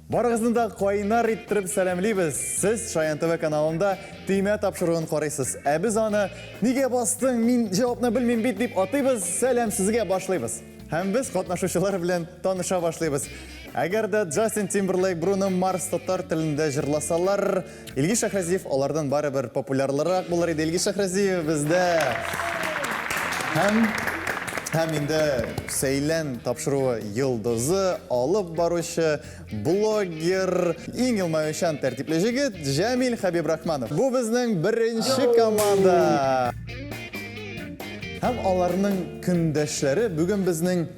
Барыгызны да кайнар иттереп сәламлибез. Сез Шаян ТВ каналында төймә тапшыруын карыйсыз. Ә без аны нигә бастың, мин җавапны белмим бит дип атыйбыз, сәлам сезгә башлыйбыз. Һәм без катнашучылар белән таныша башлыйбыз. Әгәр дә Джастин Тимберлейк, Бруно Марс татар телендә җырласалар, Илгиз Шәһрәзиев алардан барыбер популярлырак булыр иде. Илгиз Шәһрәзиев бездә. Һәм инде Сәйлән тапшыруы йылдызы алып баручы блогер, иң елмаючан тәртипле җегет Җәмил Хәбибрахманов. Бу безнең беренче команда. Һәм аларның көндәшләре бүген безнең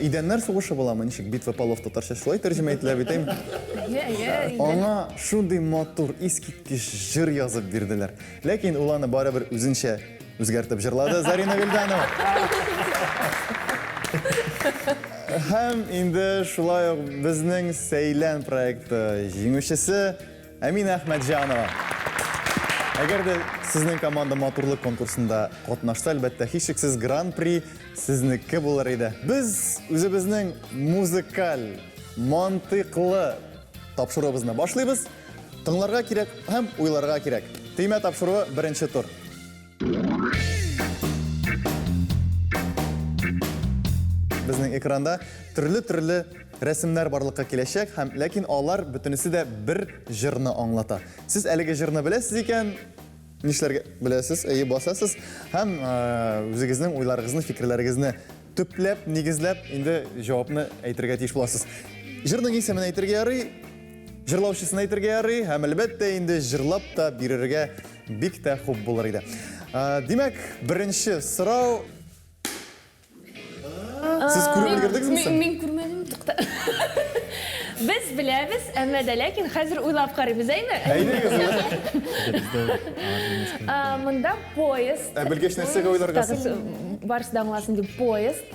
идәннәр сугышы буламы, ничек битва полов татарча шулай тәрҗемә ителә бит әйме? Аңа шундый матур, искиткеч җыр язып бирделәр. Ләкин ул аны барыбер үзенчә үзгәртеп җырлады Зарина Вильданова. Һәм инде шулай ук безнең Сәйлән проекты җиңүчесе Әминә Әхмәтҗанова. Әгәр дә сезнең команда матурлык конкурсында катнашса, әлбәттә, һичшиксез гран-при сезнеке булыр иде. Без үзебезнең музыкаль, мантыклы тапшыруыбызны башлыйбыз. Тыңларга кирәк һәм уйларга кирәк. Төймә тапшыруы беренче тур. Безнең экранда төрле рәсемнәр барлыкка киләчәк, һәм ләкин алар бөтенесе дә бер җырны аңлата. Сез әлеге җырны беләсез икән, нишләргә беләсез, әйе басасыз, һәм үзегезнең уйларыгызны, фикерләрегезне төпләп, нигезләп инде җавапны әйтергә тиеш буласыз. Җырның исемен әйтергә ярый, җырлаучысын әйтергә ярый, һәм әлбәттә инде җырлап та бирергә бик тә хуп булыр иде. Димәк, беренче сорау. Siz күреп өлгердегезме? Мин күрмәдем, тукта. Без беләбез, әмма дә ләкин хәзер уйлап карыйбыз, әйме? Монда поезд. Белгәч нәрсәгә уйларгасыз? Барысы да аңласын дип поезд.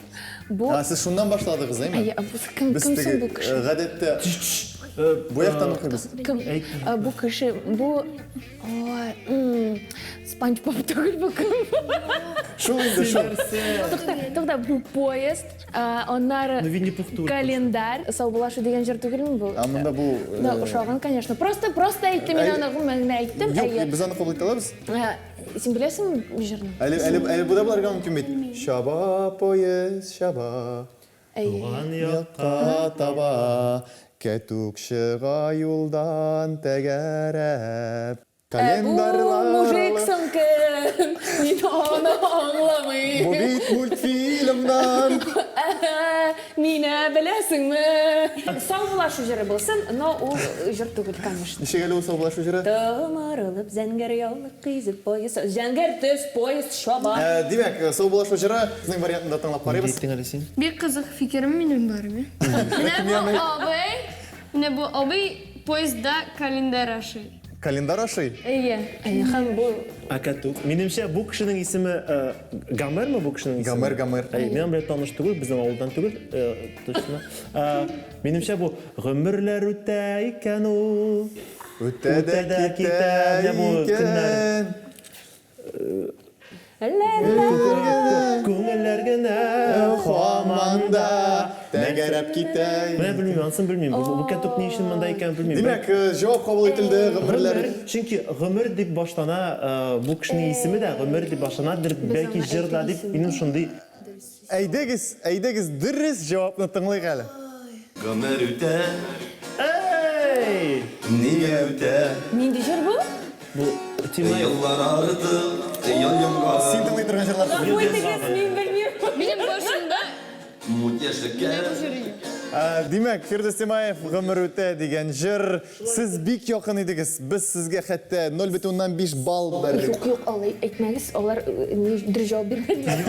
Бу Сез шуннан башладыгыз, әйме? кем соң бу кеше? Гадәттә бу яктан укыйбыз. Бу кеше, бу Спанч Боб түгел бу кем? Шул инде шул. Тукта, бу поезд, аннары календарь, саубулашу деген җыр түгелме бу? Монда бу Да, ошаган, конечно. Просто әйтте, мин аны гомумән әйттем. Юк, без аны кабул итә алабыз. Син беләсең җырны? Әле бу да буларга мөмкин бит. Шаба поезд, шаба. Туган якка таба, кәтүк чыга юлдан тәгәрәп. Календарлар. Мужиксың кем? Мин аны аңламыйм. Бу бит мультфильмнан. Мине беләсеңме? Саубулашу җыры булсын, но ул җыр түгел, конечно. Ничек әле ул саубулашу җыры? Томарылып зәңгәр яулык кызып поезд, зәңгәр төс поезд шаба. Димәк, саубулашу җыры безнең вариантында тыңлап карыйбыз. Бик кызык фикерем минем бар бит. Менә бу абый поездда календарь ашый. Календар ашый. Һәм бу Акатук. Минемчә, бу кешенең исеме Гамерме бу кешенең исеме? Гамер. Мен белән таныш түгел, безнең авылдан түгел, точно. Минемчә, бу гомерләр үтә икән ул. Үтә дә китә икән. Күңелләр генә Хаманда тәгәрәп китә. Мен белмим, ансын белмим. Бу катук ни өчен монда икән белмим. Димәк, җавап кабул ителде, гомерләр. Чөнки гомер дип башлана, бу кешенең исеме дә гомер дип башланадыр, бәлки җырда дип, минем шундый. Әйдәгез, дөрес җавапны тыңлыйк әле. Гомер үтә, Эй! нигә үтә? нинди җыр бу? Бу Тимай Еллар арыды, ял ямга. Син тыңлый торган җырлар. Мин белмим. Минем башымда Мут яшькә. Димәк, Фирдәүс Тимаев гомер үтә дигән җыр. Сез бик якын идегез. Без сезгә хәтта 0,5 балл бирдек. Юк, алай әйтмәгез, алар дөрес җавап бирмәделәр.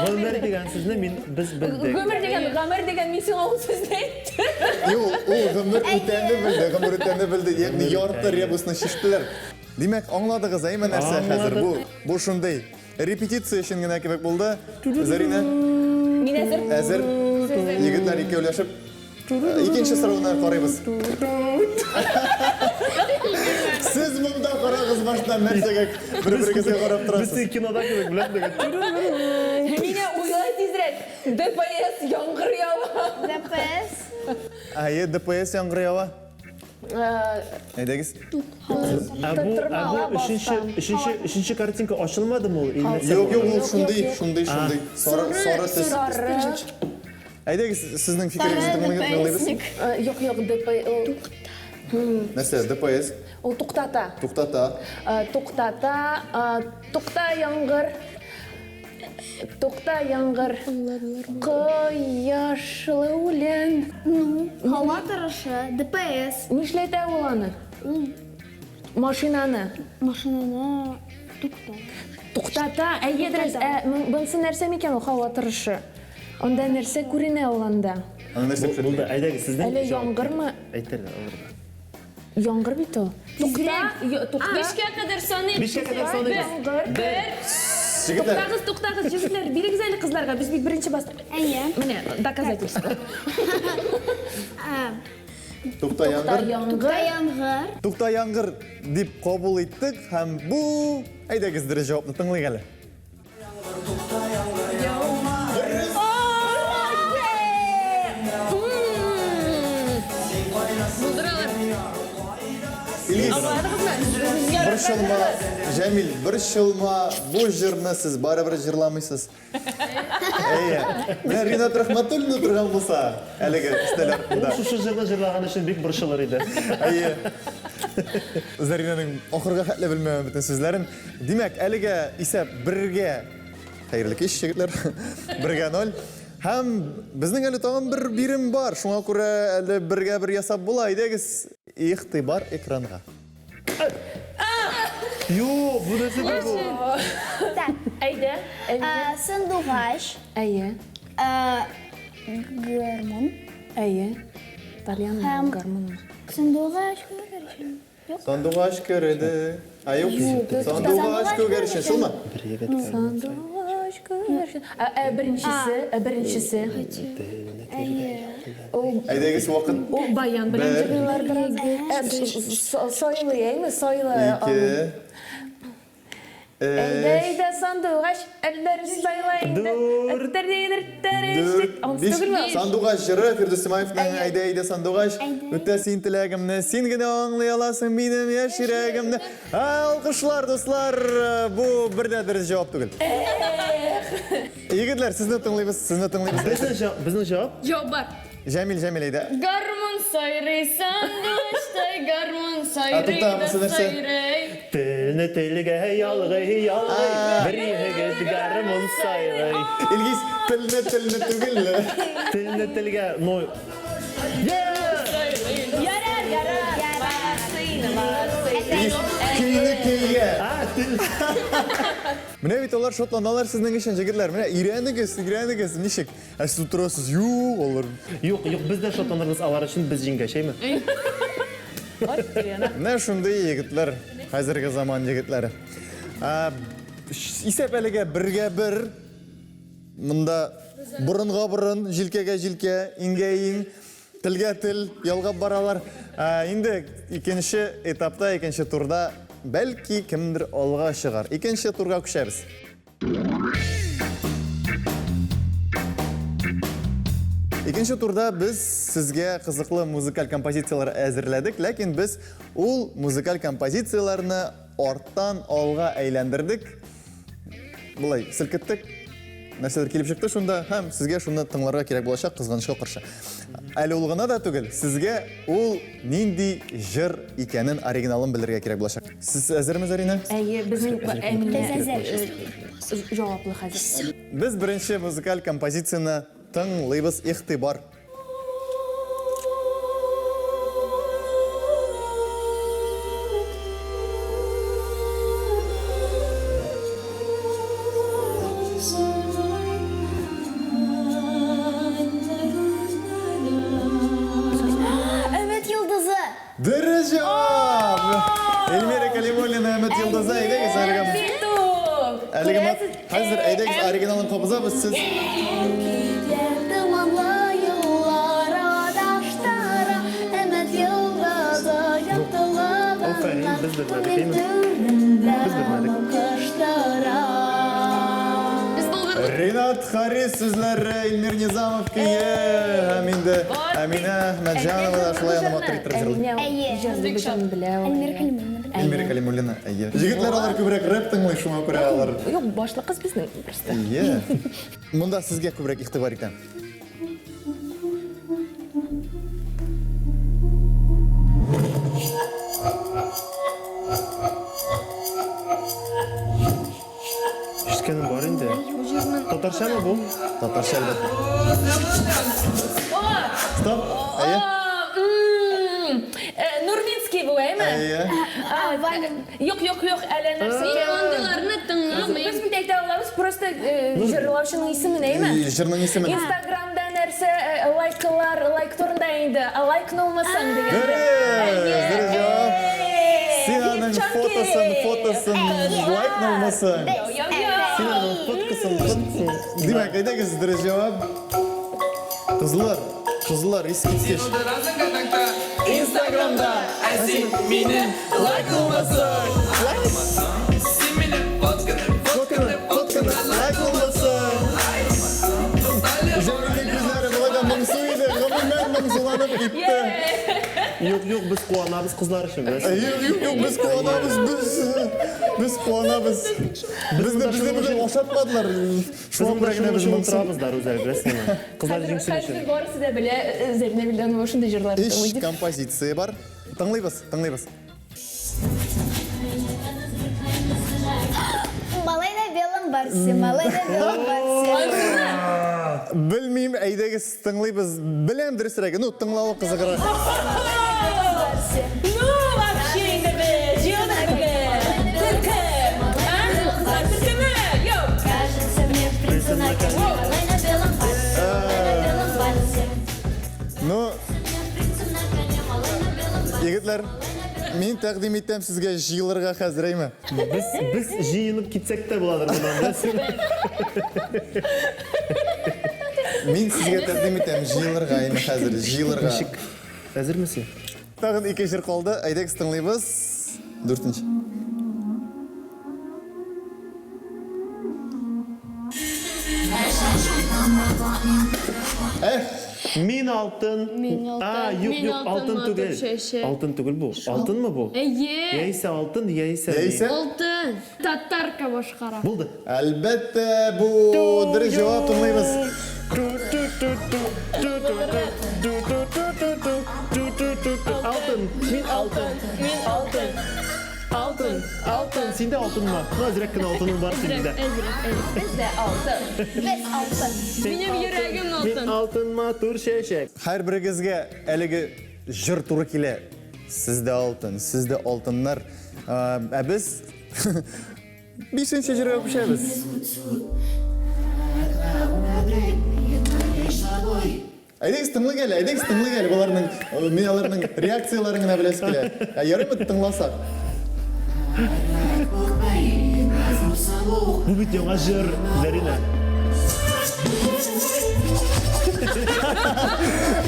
гомер дигән сүзне без белдек. Гомер дигән мин сиңа ул сүзне әйттем. Юк, ул гомер үтәне белде, ягъни ярты ребусны чиштеләр. Димәк, аңладыгыз, әйме нәрсә хәзер бу шундый. Репетиция өчен генә кебек булды. Зарина, Мин әзер. Егетләр икәүләшеп икенче сорауны карыйбыз. Сез монда карагыз баштан нәрсәгә бер-берегезгә карап торасыз. Без кинода кебек беләм дигән. Мине уйлай тизрәк. ДПС яңгыр ява. ДПС Ayı ДПС яңгырыява. Әйдәгез. Bu üçüncü kартинка açılmadı mı? Yok, ул шундый. Сары төс. Әйдәгез, сезнең фикерегезне тыңлыйбыз. Yok, ДПС. Нәрсә, ДПС? Ул туктата. Туктата. Тукта яңгыр. Кояшлы үлән. Hava торышы, ДПС. Нишләтә ул аны? Машинаны. Машинаны Туктата, әйе дөрес. Бунсы нәрсә микән ул һава торышы? Анда нәрсә күренә ул анда? Аны нәрсә Бұл да әйдәгіз сіздің Әле яңгырмы? Әйттерді. Яңгыр бит ул. Тукта. Бишке kadar sanayım. Бишке kadar sanayım. Җегетләр, Туктагыз, җегетләр, бирегез әле кызларга. Біз бит беренче басты. Әйе. Менә доказательство. тукта яңгыр. Яңгыр. Тукта яңгыр дип кабул иттек һәм бу әйдәгез дөрес җавапны тыңлыйк әле. Bir şılma, Cemil, bir şılma bu jırны siz baribir jırlamıysız. Әйе. Менә Ринат Рахматуллина торган булса, әлеге истәләр артында. Шушы җырны җырлаган өчен бик борчылыр иде. Әйе. Заринәнең ахырга хәтле белмәгән бөтен сүзләрен. Димәк, әлеге исәп 1-гә хәерле кич җегетләр. 1-гә 0. Һәм безнең әле тагын бер бирем бар. Шуңа күрә әле 1-гә 1 ясап була. Әйдәгез, игътибар экранга. Юк, бу нәрсә бу? Әйдә. Сандуғаш. Әйе. Гармон. Әйе. Итальян гармон. Сандуғаш. Сандуғаш көреді. Айык. Сандуғаш көгершін. Шулма? Сандуғаш көрші. Беренчесе. Әйдәгез вакыт. О, баян белән җырлар бераз. Сойлы, әйме? Сойлы. 2 Әйдә сандуғаш, әлләрен сайлайынды. Сандуғаш жыры Фирдус Исмаевның әйдә сандуғаш. Үтә син теләгемне, син генә аңлый аласың минем яшь йөрәгемне. Алкышлар, дуслар, бу бердә дөрес җавап түгел. Егетләр, сезне тыңлыйбыз. Безнең җавап? Yok var. Җәмил әйдә. Гармон сайрый, сандуғаштай гармон Тукта, бусы нәрсә? сайрый. Телне телгә ялгый, бер егет гармон сайрый. Илгиз, телне түгел. Телне телгә, ну. Илгиз, көйгә. Тел. Менә бит алар шотланалар сезнең өчен җегетләр. Менә ирәнегез, ничек? Сез утырасыз, юк, алар. Юк, без дә шатланырбыз алар өчен без җиңгәчәйме? Менә шундый егетләр, хәзерге заман егетләре. Исәп әлегә 1-гә 1. Монда борынга борын, җилкәгә җилкә, иңгә иң, телгә тел, ялгап баралар. Инде икенче этапта, икенче турда бәлки кемдер алга чыгар. Икенче турга күчәбез. Икенче турда без сезгә кызыклы музыкаль композициялар әзерләдек, ләкин без ул музыкаль композицияларны арттан алга әйләндердек. Булай селкеттек. Нәрсәдер килеп чыкты шунда, һәм сезгә шуны тыңларга кирәк булачак кызганычка каршы. Әле ул гына да түгел, сезгә ул нинди җыр икәнен, оригиналын белергә кирәк булачак. Сез әзерме, Зарина? Әйе, безнең җаваплы хәзер. Без беренче музыкаль композицияны тыңлыйбыз, игътибар. Ümit Yıldızı. Дөрес җавап! Эльмира Калимуллина, Өмет Йылдызы, әйдәгез әлегә. Хәзер әйдәгез оригиналын кабызабыз, сез. Dumanlı yıllar adaşlara, Ümit Yıldızı yaktılar Aferin, biz de verdik, değil mi? Biz verdik. kışlara. Biz bulgur Ринат Харис сүзләре Илмир Низамов кие. Һәм инде Әминә Мәҗанова да шулай аны матриттер җырлый. Җырлый бишен белә. Эльмира Калимуллина. Әйе. Җегетләр алар күбрәк рэп тыңлый, шуңа күрә алар. Юк, башлы кыз безнең просто. Әйе. Монда сезгә күбрәк игътибар итәм. Ишеткәнем бар инде. Татарчамы бу? Татарча әлбәттә. Стоп. Әйе. Нурминский бу, әйме? Әйе. Юк, әле нәрсә. Андыларны тыңламый. Без бит әйтә алабыз, просто җырлаучының исемен, әйме? Җырның исемен. Инстаграмда нәрсә лайк турында инде. Лайкны алмасаң дигән. Дөрес җавап. Син аның фотосын лайкламасаң. Син аның фотосын. Димәк, әйдәгез дөрес җавап. Кызлар, искиткеч. Инстаграмда син мине лайкламасаң. Фотканы лайкламасаң. Җәмилнең күзләре булайда моңсу иде, гомумән моңсуланып китте. Юк, без куанабыз кызлар өчен. Юк, biz quvonamiz, biz quvonamiz. Bizni bugun o'xshatmadilar. Shu bilan biz turabızlar o'zlari bilasizmi? Qizlar jinsi Хәзер барысы да белә, Зәйнәбилдән шундай җырлар Иш композиция бар. Тыңлыйбыз. Малай на белом барсе. Белмим, әйдәгез тыңлыйбыз. Беләм дөресрәк. Ну, тыңлавы кызыграк. Ну, вообще инде бе, җырларга. Төркем. Төркеме. Юк. Кажется мне принца на коне. Малай на белом барсе. Ну, егетләр, мин тәкъдим итәм сезгә җыелырга хәзерме? Biz jiyinib ketsak da bo'ladir bundan bilasizmi? Мин сезгә тәкъдим итәм җыелырга, инде хәзер җыелырга. Әзермисең? Тагын 2 җыр калды. Әйдәгез тыңлыйбыз. 4-нче. Мин алтын. Юк, алтын түгел. Алтын түгел бу. Алтынмы бу? Әйе. Яисә алтын, яисә. Алтын. Татарка башкара. Булды. Әлбәттә, бу дөрес җавап тыңлыйбыз. Алтын. Мин алтын. Алтын. Синде алтынмы? Азрак кына алтының бар синде. Бездә алтын. Без алтын. Минем йөрәгем Мин алтын. алтын матур чәчәк. Һәр берегезгә әлеге җыр туры килә. Сездә алтыннар. Ә без 5-нче җырга күчәбез. Әйдәгез тыңлык әле, аларның реакцияларын гына беләсез килә. Ярыймы тыңласак? Бу бит яңа җыр, Зарина.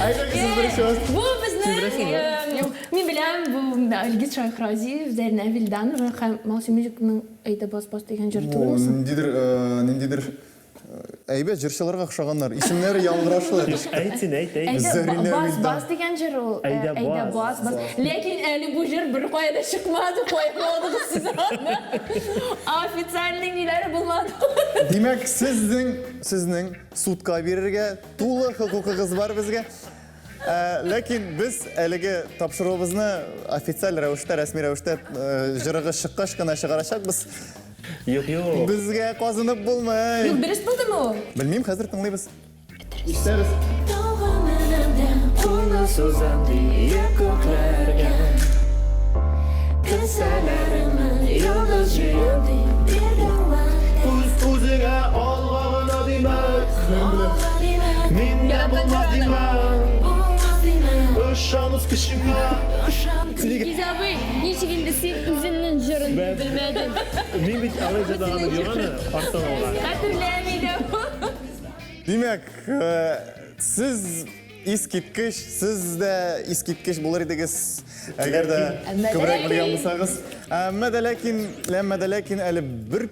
Әйдәгез бере җавап. Бу безнең мин беләм, бу Илгиз Шайхрази, Зәйнәбилдән һәм Малси Мюзикның әйтә бас дигән җыр туры. Ниндидер әйбәт җырчыларга охшаганнар. Исемнәре яңгырашлы. Әйт. Бас дигән җыр ул. Әйдә бас. Ләкин әле бу җыр бер кайда чыкмады, куймадыгыз сез аны. Официальный ниләре булмады. Димәк, сезнең судка бирергә тулы хокукыгыз бар безгә. Ләкин без әлеге тапшыруыбызны официаль рәвештә, рәсми рәвештә җырыгы чыккач кына чыгарачакбыз. Юк. Безгә казынып булмый. Юк, дөрес булдымы ул? Белмим, хәзер тыңлыйбыз. Ишетәбез. Сузан дия күкләргә. Кесәләремне йолдыз җыйды. Үзеңә алган димәк. Мин булмас димәк. Ышанып кешегә. Гизабый, ничек инде син үзеңнең җырын белмәдең? Мин бит алай җырлаган юганы арттан алган. Хәтерләмидем. Димәк, сез siz de искиткеч булыр идегез, әгәр дә күбрәк белгән булсагыз. Әмма дә ләкин әле бер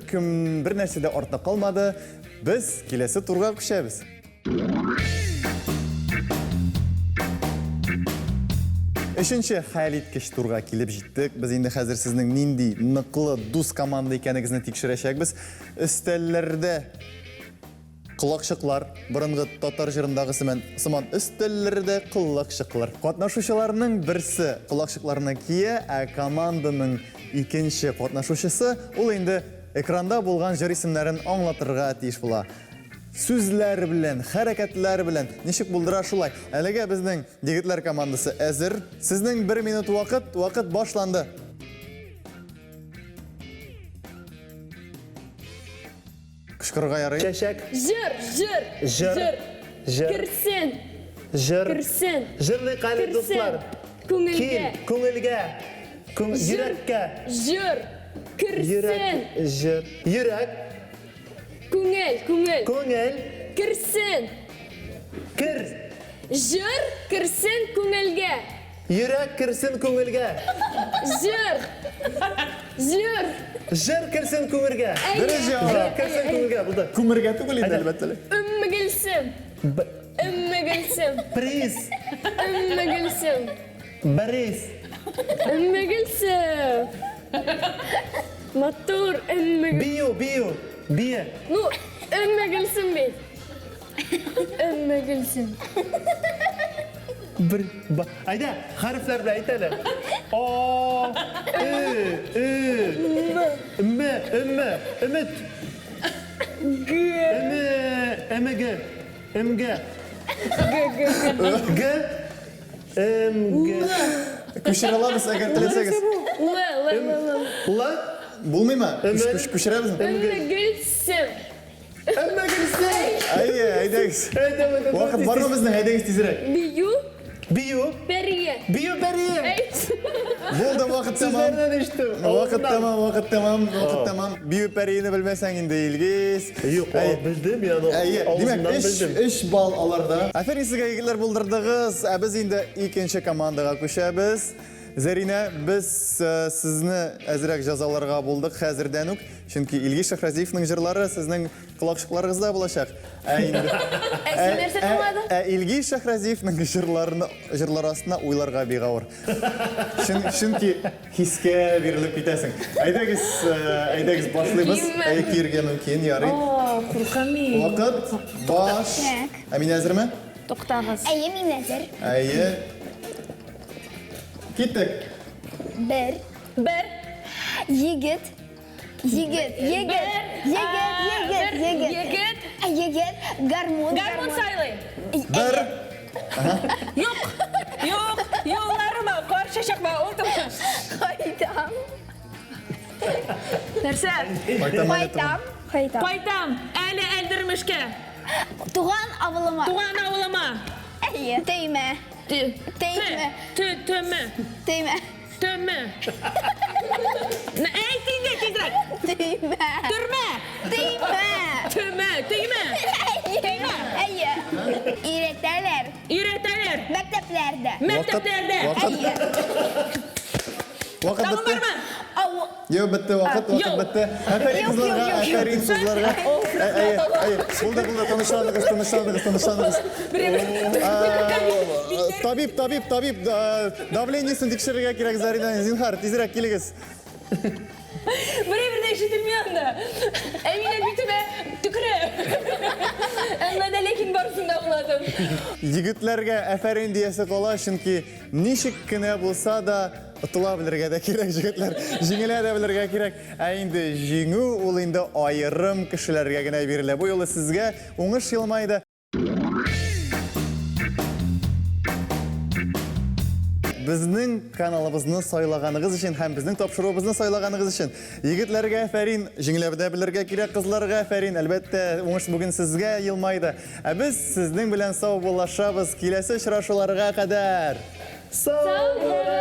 нәрсә дә артта калмады. Biz келесі турга күшәбез. Үшінші хәлиткеш турга килеп җиттек. Без инде хәзер сезнең нинди ныклы дус команда икәнегезне тикшерәчәкбез. Өстәлләрдә Кылакчыклар, борынгы татар җырындагы сыман өстәлләрдә кылакчыклар. Катнашучыларның берсе кылакчыкларны кия, ә команданың икенче катнашучысы ул инде экранда булган җыр исемнәрен аңлатырга тиеш була. Сүзләр белән, хәрәкәтләр белән ничек булдыра шулай. Әлегә безнең егетләр командасы әзер. Сезнең 1 минут вакыт башланды. Кышкырга ярый. Чәчәк. Жыр. Жыр. Кірсін. Жыр. Кірсін. Жырлы кали дуслар. Күңелге. Күңелгә. Йөрәккә. Жыр. Кірсін. Жыр. Йөрәк. Күңел. Күңел. Кірсін. Кир. Жыр. Кірсін күңелге. Йөрәк кирсен күңелгә. Жыр. Жыр кирсен күңелгә. Дөрес Жыр җавап. кирсен күңелгә булды. Күмергә түгел инде әлбәттә. Үммігілсім. Үммігілсім. Приз. Үммігілсім. Борис. Үммігілсім. Матур үммігілсім. Бие. Ну, үммігілсім бейт. Үммігілсім. Ayda, harfler bile aytali. O, ümit. Emge. Күшер алабыз, әгәр теләсәгез. Л. Булмыймы? Күшерәбез. Үммігілсім. Әйдәгез. Вакыт бармы безнең? Әйдәгез тизрәк. Бию. Biyo. Берие. Әйт. Булды, вакыт тамам. Sizlerden içtim. Вакыт тамам. Бию пәрийне белмәсәң инде Илгиз. Yok, bildim ya. Димәк, Ağzından bildim. 3 балл аларда. Афәрин сезгә егетләр булдырдыгыз. Ә без инде икенче командага күчәбез. Зәринә, без сезне әзрәк җәзаларга булдык хәзердән үк. Чөнки Илгиз Шахразиевның җырлары сезнең колакчыкларыгызда булачак. Ә инде Нәрсә тыңладың? Илгиз Шахразиевның җырлар астына уйларга бик авыр. Чөнки хискә бирелеп китәсең. Әйдәгез башлыйбыз. Киргә мөмкин, ярый. Куркам мин. Вакыт баш. Ә мин әзерме? Туктагыз. Әйе, мин әзер. Әйе. Киттек. Бер. Егет. Гармун. Гармун сайлый. Бер. Юк, юлларыма каршы чыкма, ултырма. Кайтам. Нәрсә? Кайтам, әле әлдермешкә. Туган авылыма. Туган авылыма. Әйе. Теймә. Төмә. Nə әйт инде тизрәк. Төмә. Әйе. Өйрәтәләр. Мәктәпләрдә. Мәктәпләрдә. Вакыт Тамам бетте. бармы? Юк, бетте, вакыт бетте. Афәрин кызларга. Булды, тынычланыгыз. Табиб, давлениесен тикшерергә кирәк, Зарина, зинһар, тизрәк килегез. Бер-бердә ишетелми анда. Әминә битемә төкерә. Әмма дә ләкин барысын да аңладым. Егетләргә афәрин диясе кала, чөнки ничек кенә булса да отыла белергә дә кирәк, егетләр. Җиңелә дә белергә кирәк. Ә инде җиңү ул инде айрым кешеләргә генә бирелә. Бу юлы сезгә уңыш елмайды. Безнең каналыбызны сайлаганыгыз өчен һәм безнең тапшыруыбызны сайлаганыгыз өчен егетләргә афәрин, җиңеләп дә белергә кирәк, кызларга афәрин. Әлбәттә, уңыш бүген сезгә елмайды. Ә без сезнең белән сау булашабыз. Киләсе очрашуларга кадәр. Sağ olun.